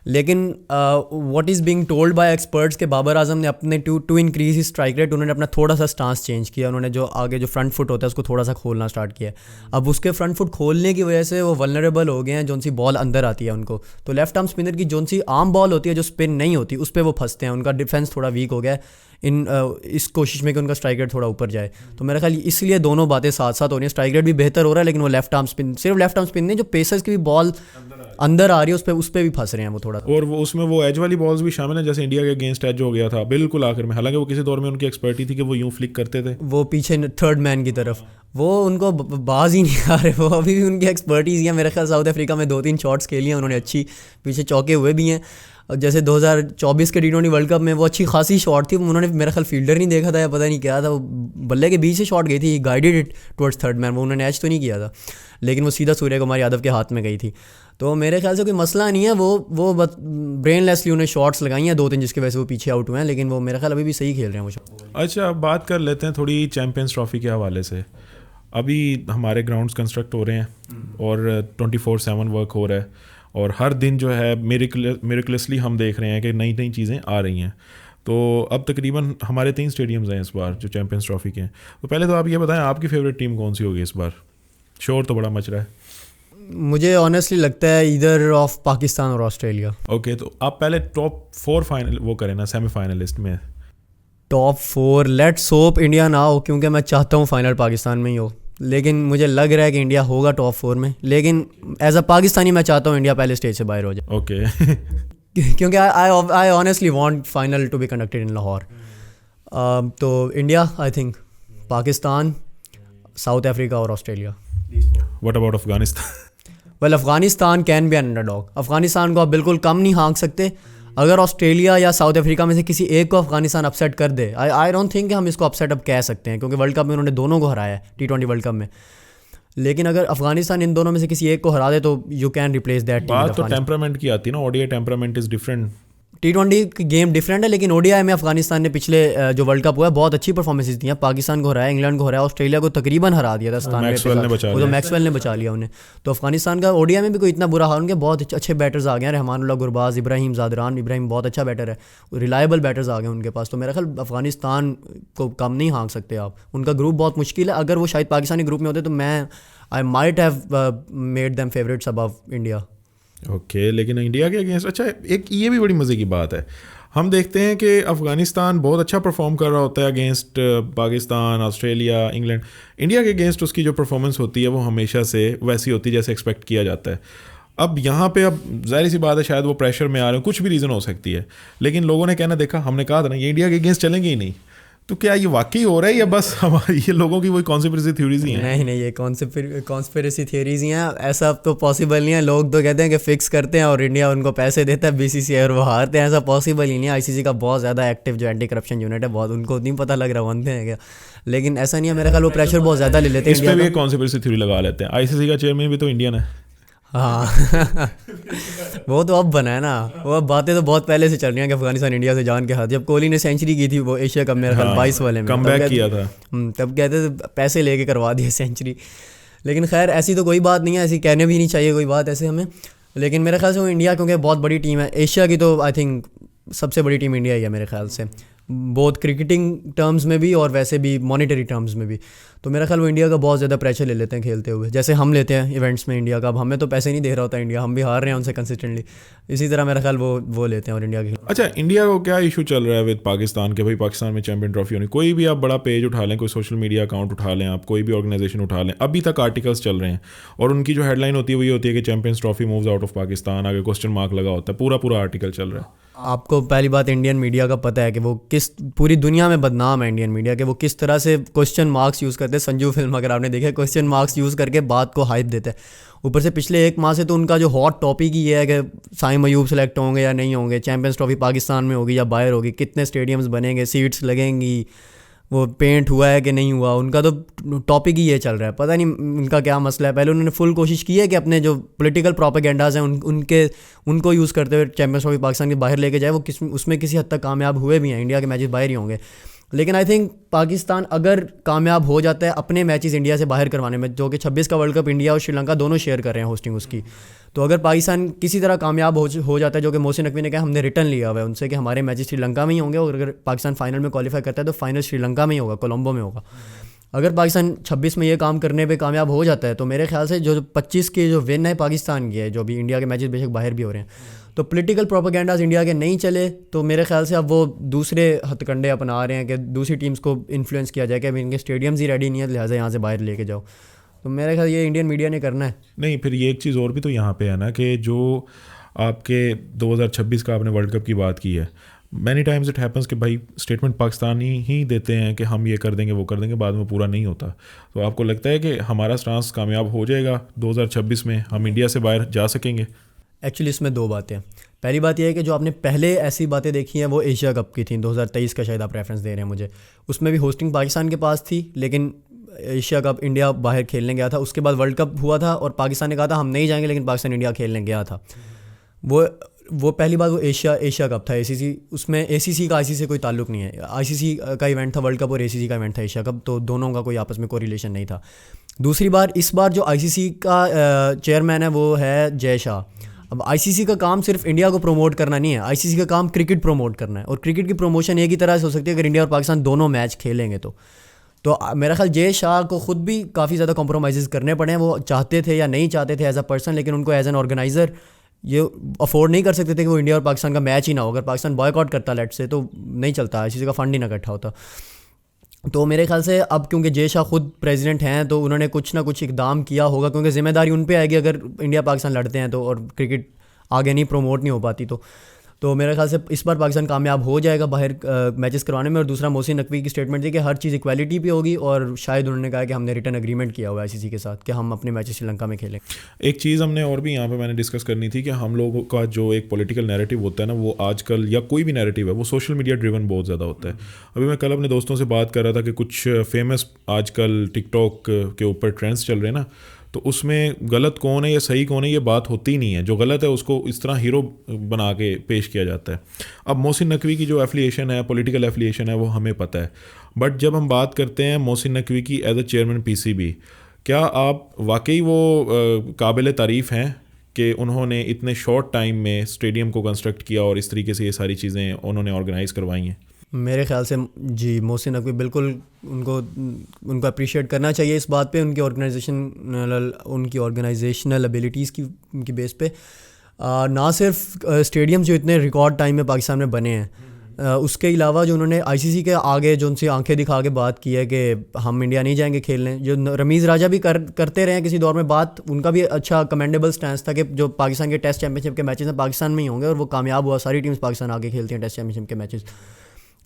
लेकिन what is being told by experts के बाबर आजम ने अपने to increase his strike rate, उन्होंने अपना थोड़ा सा स्टांस चेंज किया, उन्होंने जो आगे जो फ्रंट फुट होता है उसको थोड़ा सा खोलना स्टार्ट किया। अब उसके फ्रंट फुट खोलने की वजह से वो वल्नरेबल हो गए हैं, जोन सी बॉल अंदर आती है उनको, तो लेफ्ट आर्म स्पिनर की जोन सी आर्म बॉल होती है जो स्पिन नहीं होती उस पर वो फंसते हैं, उनका डिफेंस थोड़ा वीक हो गया है इस कोशिश में कि उनका स्ट्राइक रेट थोड़ा ऊपर जाए। तो मेरा ख्याल इसलिए दोनों बातें साथ साथ हो रही हैं, स्ट्राइक रेट भी बेहतर हो रहा है, लेकिन वो लेफ्ट आर्म स्पिन, सिर्फ लेफ्ट आर्म स्पिन नहीं, जो पेसर्स की भी बॉल अंदर आ रही है उस पर भी फंस रहे हैं वो थोड़ा। और वो उसमें वो एज वाली बॉल्स भी शामिल है, जैसे इंडिया के अगेंस्ट एज हो गया था बिल्कुल आखिर में, हालांकि वो किसी दौर में उनकी एक्सपर्टी थी कि वो यूं फ्लिक करते थे, वो पीछे थर्ड मैन की तरफ, वो उनको बाज ही नहीं आ रहे, वो अभी भी उनकी एक्सपर्टीज़ है। मेरे ख्याल साउथ अफ्रीका में 2-3 शॉट्स खेली हैं उन्होंने अच्छी, पीछे चौके हुए भी हैं। जैसे 2024 के T20 वर्ल्ड कप में वो अच्छी खासी शॉट थी, उन्होंने मेरा ख्याल फील्डर नहीं देखा था या पता नहीं क्या था, वो बल्ले के बीच से शॉट गई थी, guided it towards third man, वो उन्होंने एच तो नहीं किया था, लेकिन वो सीधा सूर्य कुमार यादव के हाथ में गई थी। तो मेरे ख्याल से कोई मसला नहीं है, वो ब्रेनलेसली उन्हें शॉट्स लगाई हैं 2-3 जिसकी वजह से वो पीछे आउट हुए हैं, लेकिन वो मेरा ख्याल अभी भी सही खेल रहे हैं वो। अच्छा, अब बात कर लेते हैं थोड़ी चैम्पियंस ट्रॉफी के हवाले से। अभी हमारे ग्राउंड्स कंस्ट्रक्ट हो रहे हैं और 24/7 वर्क हो रहा है, और हर दिन जो है मिरेकलसली हम देख रहे हैं कि नई नई चीज़ें आ रही हैं। तो अब तकरीबन हमारे 3 स्टेडियम्स हैं इस बार जो चैम्पियंस ट्रॉफी के हैं। तो पहले तो आप ये बताएं आपकी फेवरेट टीम कौन सी होगी इस बार? शोर तो बड़ा मच रहा है। मुझे ऑनेस्टली लगता है इधर ऑफ पाकिस्तान और ऑस्ट्रेलिया। ओके, तो आप पहले टॉप 4 फाइनल वो करें ना, सेमीफाइनलिस्ट में। टॉप 4 लेट्स होप इंडिया ना हो, क्योंकि मैं चाहता हूँ फाइनल पाकिस्तान में ही हो, लेकिन मुझे लग रहा है कि इंडिया होगा टॉप 4 में, लेकिन एज अ पाकिस्तानी मैं चाहता हूँ इंडिया पहले स्टेज से बाहर हो जाए। ओके क्योंकि I honestly want final to be conducted in Lahore. तो India, I think Pakistan, South Africa और Australia. What about Afghanistan? Well, Afghanistan can be an underdog. Afghanistan को आप बिल्कुल कम नहीं हाँक सकते। अगर ऑस्ट्रेलिया या साउथ अफ्रीका में से किसी एक को अफगानिस्तान अपसेट कर दे, आई डोंट थिंक हम इसको अपसेट अब कह सकते हैं, क्योंकि वर्ल्ड कप में उन्होंने दोनों को हराया है T20 वर्ल्ड कप में। लेकिन अगर अफगानिस्तान इन दोनों में से किसी एक को हरा दे तो you can replace that team. बात तो टेम्परामेंट की आती है ना, ODI temperament is different. T20 की गेम डिफरेंट है, लेकिन ओडीआई में अफगानिस्तान ने पिछले जो वर्ल्ड कप हुआ है बहुत अच्छी परफॉर्मेंसेस दी हैं। पाकिस्तान को हराया, इंग्लैंड को हराया, ऑस्ट्रेलिया को तकरीबन हरा दिया था 97 पे, तो मैक्सवेल ने बचा लिया उन्हें। तो अफगानिस्तान का ओडीआई में भी कोई इतना बुरा हाल, उनके बहुत अच्छे बैटर्स आ गए हैं, रहमानुल्लाह गुरबाज, इब्राहिम जादरान, इब्राहिम बहुत अच्छा बैटर है, रिलायबल बैटर्स आ गए उनके पास। तो मेरा ख्याल अफगानिस्तान को कम नहीं हाँक सकते आप। उनका ग्रुप बहुत मुश्किल है, अगर वो शायद पाकिस्तानी ग्रुप में होते तो I might have made them favourites above India. Okay, लेकिन इंडिया के अगेंस्ट, अच्छा एक ये भी बड़ी मज़े की बात है, हम देखते हैं कि अफ़गानिस्तान बहुत अच्छा परफॉर्म कर रहा होता है against Pakistan, Australia, England. India के अगेंस्ट उसकी जो परफॉर्मेंस होती है वो हमेशा से वैसी होती है जैसे एक्सपेक्ट किया जाता है। अब यहाँ पे अब जाहिर सी बात है, शायद वो प्रेशर में आ रहे हो, कुछ भी रीज़न हो सकती है, लेकिन लोगों ने कहना देखा, हमने कहा था ना ये इंडिया के अगेंस्ट चलेंगे ही नहीं। तो क्या ये वाकई हो रहा है या बस हमारी ये लोगों की वही कॉन्स्पिरेसी थ्योरीज ही हैं? नहीं, ये कॉन्स्पिरेसी थ्योरीज ही हैं, ऐसा तो पॉसिबल नहीं है। लोग तो कहते हैं कि फिक्स करते हैं और इंडिया उनको पैसे देता है BCCI और वो हारते हैं, ऐसा पॉसिबल ही नहीं है। ICC का बहुत ज़्यादा एक्टिव जो एंटी करप्शन यूनिट है, बहुत उनको नहीं पता लग रहा बनते हैं क्या, लेकिन ऐसा नहीं है। मेरा ख्याल वो प्रेशर बहुत ज़्यादा ले लेते हैं। इस पर भी कॉन्स्पिरेसी थ्योरी लगा लेते हैं, ICC का चेयरमैन भी तो इंडियन है। हाँ वो तो अब बना है ना, वो अब बातें तो बहुत पहले से चल रही हैं कि अफगानिस्तान इंडिया से जान के हाथ। जब कोहली ने सेंचुरी की थी वो एशिया कप मेरे ख्याल 22 वाले में, कमबैक किया था, तब कहते थे पैसे लेके करवा दिए सेंचुरी। लेकिन खैर ऐसी तो कोई बात नहीं है, ऐसी कहने भी नहीं चाहिए कोई बात ऐसे हमें। लेकिन मेरे ख्याल से वो इंडिया क्योंकि बहुत बड़ी टीम है एशिया की, तो आई थिंक सबसे बड़ी टीम इंडिया ही है मेरे ख्याल से, बहुत क्रिकेटिंग टर्म्स में भी और वैसे भी मॉनिटरी टर्म्स में भी। तो मेरा ख्याल वो इंडिया का बहुत ज़्यादा प्रेशर ले लेते हैं खेलते हुए, जैसे हम लेते हैं इवेंट्स में इंडिया का। अब हमें तो पैसे नहीं दे रहा होता इंडिया, हम भी हार रहे हैं उनसे कंसिस्टेंटली, इसी तरह मेरा ख्याल वो लेते हैं और इंडिया के। अच्छा, इंडिया को क्या इशू चल रहा है विद पाकिस्तान के? भाई पाकिस्तान में चैंपियन ट्रॉफी होनी, कोई भी आप बड़ा पेज उठा लें, कोई सोशल मीडिया अकाउंट उठा लें, आप कोई भी ऑर्गेनाइजेशन उठा लें, अभी तक आर्टिकल्स चल रहे हैं और उनकी जो हेडलाइन होती है वही होती है कि champions trophy moves out of Pakistan, आगे क्वेश्चन मार्क लगा होता है, पूरा आर्टिकल चल रहा है। आपको पहली बात इंडियन मीडिया का पता है कि वो किस पूरी दुनिया में बदनाम है इंडियन मीडिया के, वो किस तरह से क्वेश्चन मार्क्स यूज़ करते हैं। संजू फिल्म अगर आपने देखा, क्वेश्चन मार्क्स यूज़ करके बात को हाइप देते हैं। ऊपर से पिछले 1 माह से तो उनका जो हॉट टॉपिक ही है कि साइम अयूब सेलेक्ट होंगे या नहीं होंगे, चैंपियंस ट्रॉफी पाकिस्तान में होगी या बाहर होगी, कितने स्टेडियम्स बनेंगे, सीट्स लगेंगी, वो पेंट हुआ है कि नहीं हुआ, उनका तो टॉपिक ही ये चल रहा है। पता नहीं उनका क्या मसला है। पहले उन्होंने फुल कोशिश की है कि अपने जो पॉलिटिकल प्रोपेगेंडाज हैं उनको यूज़ करते हुए चैंपियंस ट्रॉफी पाकिस्तान के बाहर लेके जाए। वो उसमें किसी हद तक कामयाब हुए भी हैं, इंडिया के मैचेस बाहर ही होंगे। लेकिन आई थिंक पाकिस्तान अगर कामयाब हो जाता है अपने मैचेस इंडिया से बाहर करवाने में, जो कि 26 का वर्ल्ड कप इंडिया और श्रीलंका दोनों शेयर कर रहे हैं होस्टिंग उसकी, तो अगर पाकिस्तान किसी तरह कामयाब हो जाता है, जो कि मोहसिन नकवी ने कहा, हमने रिटर्न लिया हुआ है उनसे कि हमारे मैचेस श्रीलंका में ही होंगे, और अगर पाकिस्तान फाइनल में क्वालिफाई करता है तो फाइनल श्रीलंका में ही होगा, कोलंबो में होगा। अगर पाकिस्तान 26 में ये काम करने पे कामयाब हो जाता है तो मेरे ख्याल से जो 25 की जो विन है पाकिस्तान की है, जो भी इंडिया के मैचेस बेशक बाहर भी हो रहे हैं, तो पॉलिटिकल प्रोपेगेंडाज इंडिया के नहीं चले तो मेरे ख्याल से अब वो दूसरे हथकंडे अपना रहे हैं कि दूसरी टीम्स को इन्फ्लुएंस किया जाए कि अभी इनके स्टेडियम्स ही रेडी नहीं है, लिहाजा यहाँ से बाहर लेके जाओ। तो मेरे ख्याल ये इंडियन मीडिया ने करना है। नहीं, फिर ये एक चीज़ और भी तो यहाँ पे है ना कि जो आपके 2026 का आपने वर्ल्ड कप की बात की है, मैनी टाइम्स इट हैपन्स कि भाई स्टेटमेंट पाकिस्तानी ही देते हैं कि हम ये कर देंगे वो कर देंगे, बाद में पूरा नहीं होता। तो आपको लगता है कि हमारा स्टांस कामयाब हो जाएगा 2026 में, हम इंडिया से बाहर जा सकेंगे? एक्चुअली इसमें 2 बातें हैं। पहली बात यह है कि जो आपने पहले ऐसी बातें देखी हैं वो एशिया कप की थी, 2023 का शायद आप रेफरेंस दे रहे हैं मुझे। उसमें भी होस्टिंग पाकिस्तान के पास थी, लेकिन एशिया कप इंडिया बाहर खेलने गया था। उसके बाद वर्ल्ड कप हुआ था और पाकिस्तान ने कहा था हम नहीं जाएंगे, लेकिन पाकिस्तान इंडिया खेलने गया था। वो पहली बात वो एशिया कप था, ACC। उसमें ACC का ICC से कोई ताल्लुक नहीं है। ICC का इवेंट था वर्ल्ड कप और ACC का इवेंट था एशिया कप, तो दोनों का कोई आपस में कोई रिलेशन नहीं था। दूसरी बार, इस बार जो ICC का चेयरमैन है वो है जय शाह। अब ICC का काम सिर्फ इंडिया को प्रमोट करना नहीं है, ICC का काम क्रिकेट प्रमोट करना है। और क्रिकेट की प्रमोशन एक ही तरह से हो सकती है अगर इंडिया और पाकिस्तान दोनों मैच खेलेंगे तो मेरा ख्याल जय शाह को ख़ुद भी काफ़ी ज़्यादा कॉम्प्रोमाइज़ करने पड़े हैं। वो चाहते थे या नहीं चाहते थे एज अ पर्सन, लेकिन उनको एज एन ऑर्गेनाइज़र ये अफोर्ड नहीं कर सकते थे कि वो इंडिया और पाकिस्तान का मैच ही ना हो। अगर पाकिस्तान बॉयकॉट करता लेट से तो नहीं चलता, ICC का फंड ही ना इकट्ठा होता। तो मेरे ख्याल से अब क्योंकि जय शाह खुद प्रेसिडेंट हैं तो उन्होंने कुछ ना कुछ इकदाम किया होगा, क्योंकि ज़िम्मेदारी उन पे आएगी अगर इंडिया पाकिस्तान लड़ते हैं तो, और क्रिकेट आगे नहीं प्रमोट नहीं हो पाती तो मेरे ख्याल से इस बार पाकिस्तान कामयाब हो जाएगा बाहर मैचेस करवाने में। और दूसरा, मोहसिन नकवी की स्टेटमेंट थी कि हर चीज़ इक्वालिटी पे होगी, और शायद उन्होंने कहा कि हमने रिटर्न एग्रीमेंट किया हुआ है ICC के साथ कि हम अपने मैचेस श्रीलंका में खेलें। एक चीज़ हमने और भी यहाँ पे मैंने डिस्कस करनी थी कि हम लोगों का जो एक पॉलिटिकल नैरेटिव होता है ना, वो आजकल या कोई भी नैरेटिव है वो सोशल मीडिया ड्रिवन बहुत ज़्यादा होता है। अभी मैं कल अपने दोस्तों से बात कर रहा था कि कुछ फेमस आजकल टिकटॉक के ऊपर ट्रेंड्स चल रहे हैं ना, तो उसमें गलत कौन है या सही कौन है ये बात होती ही नहीं है। जो गलत है उसको इस तरह हीरो बना के पेश किया जाता है। अब मोहसिन नकवी की जो एफिलिएशन है, पॉलिटिकल एफिलिएशन है, वो हमें पता है। बट जब हम बात करते हैं मोहसिन नकवी की एज अ चेयरमैन PCB, क्या आप वाकई वो काबिल तारीफ़ हैं कि उन्होंने इतने शॉर्ट टाइम में स्टेडियम को कंस्ट्रक्ट किया और इस तरीके से ये सारी चीज़ें उन्होंने ऑर्गेनाइज़ करवाई हैं? मेरे ख्याल से जी, मोहसिन नकवी बिल्कुल उनको अप्रिशिएट करना चाहिए इस बात पे, उनकी ऑर्गेनाइजेशनल एबिलिटीज़ की बेस पे। ना सिर्फ स्टेडियम जो इतने रिकॉर्ड टाइम में पाकिस्तान में बने हैं, उसके अलावा जो उन्होंने ICC के आगे जो उनसे आंखें दिखा के बात की है कि हम इंडिया नहीं जाएंगे खेलने, जो रमीज़ राजा भी करते रहे किसी दौर में बात, उनका भी अच्छा कमेंडेबल स्टैंस था कि जो पाकिस्तान के टेस्ट चैम्पियनशिप के मैचेस हैं पाकिस्तान में ही होंगे, और वो कामयाब हुआ। सारी टीम्स पाकिस्तान आगे खेलती हैं टेस्ट चैम्पियनशिप के मैचेस।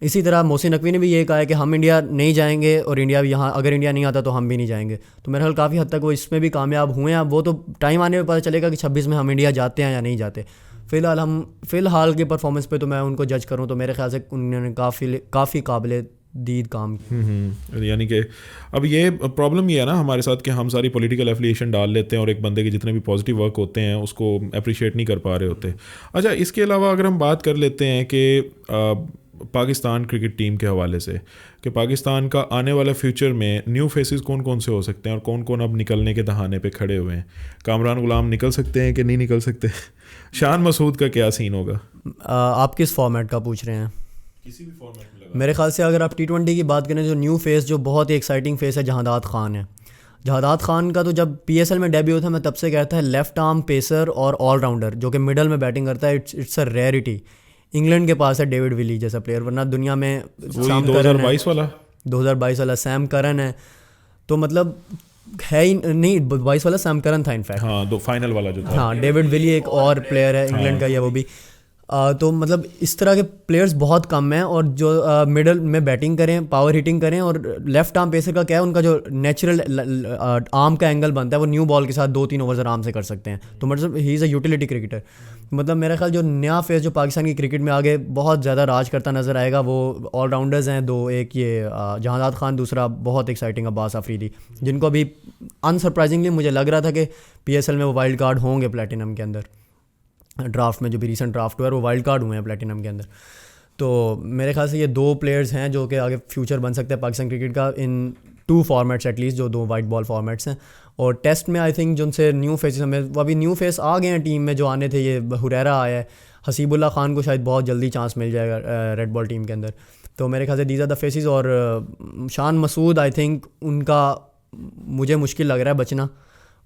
इसी तरह मोहसिन नकवी ने भी ये कहा है कि हम इंडिया नहीं जाएंगे, और इंडिया भी यहाँ, अगर इंडिया नहीं आता तो हम भी नहीं जाएंगे। तो मेरे ख्याल काफ़ी हद तक वो इसमें भी कामयाब हुए हैं। अब वो तो टाइम आने में पता चलेगा कि 26 में हम इंडिया जाते हैं या नहीं जाते। फ़िलहाल के परफॉर्मेंस पे तो मैं उनको जज करूँ तो मेरे ख्याल से उन्होंने काफ़ी काबिल दीद काम किया। यानी कि अब ये प्रॉब्लम ये है ना हमारे साथ कि हम सारी पॉलिटिकल एफिलिएशन डाल लेते हैं और एक बंदे के जितने भी पॉजिटिव वर्क होते हैं उसको अप्रिशिएट नहीं कर पा रहे होते। अच्छा, इसके अलावा अगर हम बात कर लेते हैं कि पाकिस्तान क्रिकेट टीम के हवाले से कि पाकिस्तान का आने वाला फ्यूचर में न्यू फेसेस कौन कौन से हो सकते हैं और कौन कौन अब निकलने के दहाने पे खड़े हुए हैं? कामरान गुलाम निकल सकते हैं कि नहीं निकल सकते? शान मसूद का क्या सीन होगा? आप किस फॉर्मेट का पूछ रहे हैं? किसी भी फॉर्मेट में लगा। मेरे ख्याल से अगर आप T20 की बात करें, जो न्यू फेस जो बहुत ही एक्साइटिंग फेस है, जहादात खान है। जहादात खान का तो जब PSL में डेब्यू था मैं तब से कहता है लेफ्ट आर्म पेसर और ऑलराउंडर जो कि मिडल में बैटिंग करता है, इट्स अ रेयरिटी। इंग्लैंड के पास है डेविड विली जैसा प्लेयर, वरना दुनिया में 2022 वाला सैम करन है। तो मतलब है ही नहीं, 22 वाला सैम करन था इनफैक्ट। हाँ, दो फाइनल वाला जो था। हाँ, डेविड विली एक और प्लेयर है इंग्लैंड का, या वो भी। तो मतलब इस तरह के प्लेयर्स बहुत कम हैं, और जो मिडल में बैटिंग करें, पावर हिटिंग करें। और लेफ्ट आर्म पेसर का क्या है, उनका जो नेचुरल आर्म का एंगल बनता है वो न्यू बॉल के साथ 2-3 ओवर्स आराम से कर सकते हैं। तो मतलब he is a utility cricketer. मतलब मेरा ख्याल जो नया फेस जो पाकिस्तान की क्रिकेट में आगे बहुत ज़्यादा राज करता नज़र आएगा वो ऑलराउंडर्स हैं दो। एक ये जहादात खान, दूसरा बहुत एक्साइटिंग अब्बास अफरीदी, जिनको अभी अनसरप्राइजिंगली मुझे लग रहा था कि PSL में वो वाइल्ड कार्ड होंगे प्लेटिनम के अंदर। ड्राफ्ट में जो भी रीसेंट ड्राफ्ट हुआ है वो वाइल्ड कार्ड हुए हैं प्लेटिनम के अंदर। तो मेरे ख्याल से ये 2 प्लेयर्स हैं जो कि आगे फ्यूचर बन सकते हैं पाकिस्तान क्रिकेट का, इन 2 फॉर्मेट्स एटलीस्ट, जो 2 वाइट बॉल फॉर्मेट्स हैं। और टेस्ट में आई थिंक जो उनसे न्यू फेसेस हमें, वो अभी न्यू फेस आ गए हैं टीम में जो आने थे। ये हुरैरा आया है, हसीबुल्ला खान को शायद बहुत जल्दी चांस मिल जाएगा रेड बॉल टीम के अंदर। तो मेरे ख्याल से दीज आर द फेसेस। और शान मसूद आई थिंक उनका मुझे मुश्किल लग रहा है बचना।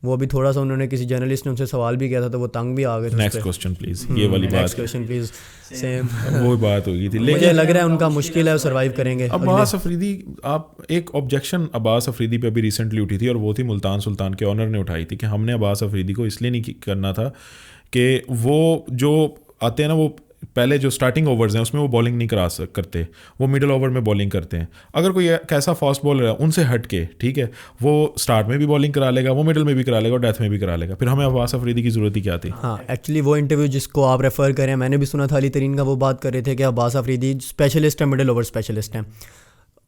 वो अभी थोड़ा सा, उन्होंने किसी जर्नलिस्ट ने उनसे सवाल भी किया था तो वो तंग भी आ गए। नेक्स्ट क्वेश्चन प्लीज, ये वाली बात। नेक्स्ट क्वेश्चन प्लीज, सेम वो बात हो गई थी। मुझे लग रहा है उनका मुश्किल है, सर्वाइव करेंगे। अब्बास अफरीदी, आप एक ऑब्जेक्शन अब्बास अफरीदी पे अभी रिसेंटली उठी थी और वो थी मुल्तान सुल्तान के ऑनर ने उठाई थी कि हमने अब्बास अफरीदी को इसलिए नहीं करना था कि वो जो आते हैं ना वो पहले जो स्टार्टिंग ओवर्स हैं उसमें वो बॉलिंग नहीं करते, वो मिडिल ओवर में बॉलिंग करते हैं। अगर कोई कैसा फास्ट बॉलर है उनसे हट के, ठीक है, वो स्टार्ट में भी बॉलिंग करा लेगा, वो मिडिल में भी करा लेगा और डेथ में भी करा लेगा, फिर हमें अब्बास अफरीदी की ज़रूरत ही क्या थी? हाँ, एक्चुअली वो इंटरव्यू जिसको आप रेफ़र करें, मैंने भी सुना था अली तरीन का, वो बात कर रहे थे कि अब्बास अफरीदी स्पेशलिस्ट है, मिडिल ओवर स्पेशलिस्ट हैं।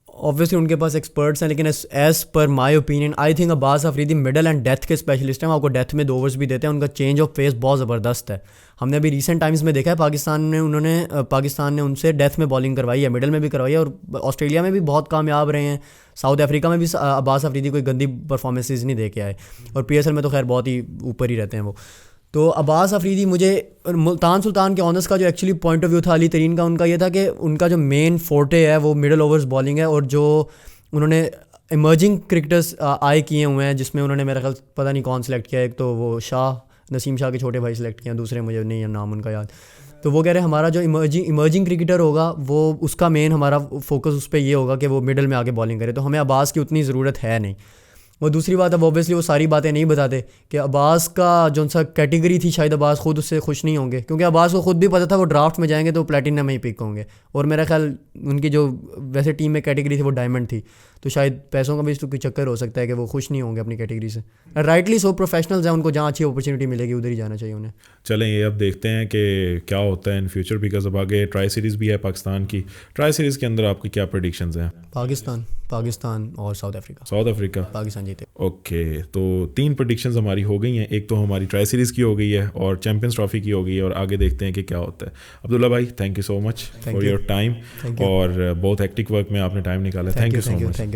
ऑब्वियसली उनके पास एक्सपर्ट्स हैं, लेकिन as per my opinion I think Abbas Afridi middle and death के स्पेशलिस्ट हैं। वो आपको डेथ में 2 ओवर्स भी देते हैं, उनका चेंज ऑफ पेस बहुत ज़बरदस्त है। हमने अभी रिसेंट टाइम्स में देखा है पाकिस्तान ने उनसे डेथ में बॉलिंग करवाई है, मिडल में भी करवाई है, और ऑस्ट्रेलिया में भी बहुत कामयाब रहे हैं। साउथ अफ्रीका में भी अब्बास अफरीदी कोई गंदी परफॉर्मेंसेज नहीं दे के आए, और PSL में तो खैर बहुत ही ऊपर ही रहते हैं वो। तो अब्बास अफरीदी, मुझे मुल्तान सुल्तान के ऑनर्स का जो एक्चुअली पॉइंट ऑफ व्यू था अली तरीन का, उनका ये था कि उनका जो मेन फोर्टे है वो मिडल ओवर्स बॉलिंग है, और जो उन्होंने इमर्जिंग क्रिकेटर्स आए किए हुए हैं, जिसमें उन्होंने मेरा ख्याल पता नहीं कौन सेलेक्ट किया, एक तो वो नसीम शाह के छोटे भाई सेलेक्ट किया, दूसरे मुझे नहीं है नाम उनका याद। तो वो कह रहे हैं हमारा जो इमर्जिंग क्रिकेटर होगा वो उसका मेन हमारा फोकस उस पर ये होगा कि वो मिडल में आके बॉलिंग करे, तो हमें अब्बास की उतनी ज़रूरत है नहीं। और दूसरी बात, अब ऑब्वियसली वो सारी बातें नहीं बताते कि अब्बास का जो सा कैटेगरी थी, शायद अब्बास खुद उससे खुश नहीं होंगे, क्योंकि अब्बास को खुद भी पता था वो ड्राफ्ट में जाएंगे तो प्लेटिनम में ही पिक होंगे, और मेरा ख्याल उनकी जो वैसे टीम में कैटेगरी थी वो डायमंड थी, तो शायद पैसों का भी कोई चक्कर हो सकता है कि वो खुश नहीं होंगे अपनी कैटेगरी से। राइटली सो, प्रोफेशनल्स हैं, उनको जहाँ अच्छी अपॉर्चुनिटी मिलेगी उधर ही जाना चाहिए उन्हें। चलें, ये अब देखते हैं कि क्या होता है इन फ्यूचर, बिकॉज अब आगे ट्राई सीरीज़ भी है पाकिस्तान की। ट्राई सीरीज़ के अंदर आपकी क्या प्रेडिक्शंस हैं? पाकिस्तान और साउथ अफ्रीका। पाकिस्तान जीते। ओके, तो 3 प्रेडिक्शंस हमारी हो गई हैं। एक तो हमारी ट्राई सीरीज़ की हो गई है और चैंपियंस ट्रॉफी की हो गई है, और आगे देखते हैं कि क्या होता है। अब्दुल्ला भाई, thank you so much for your time, और बहुत हेक्टिक वर्क में आपने टाइम निकाला। Thank you so much. Thank you.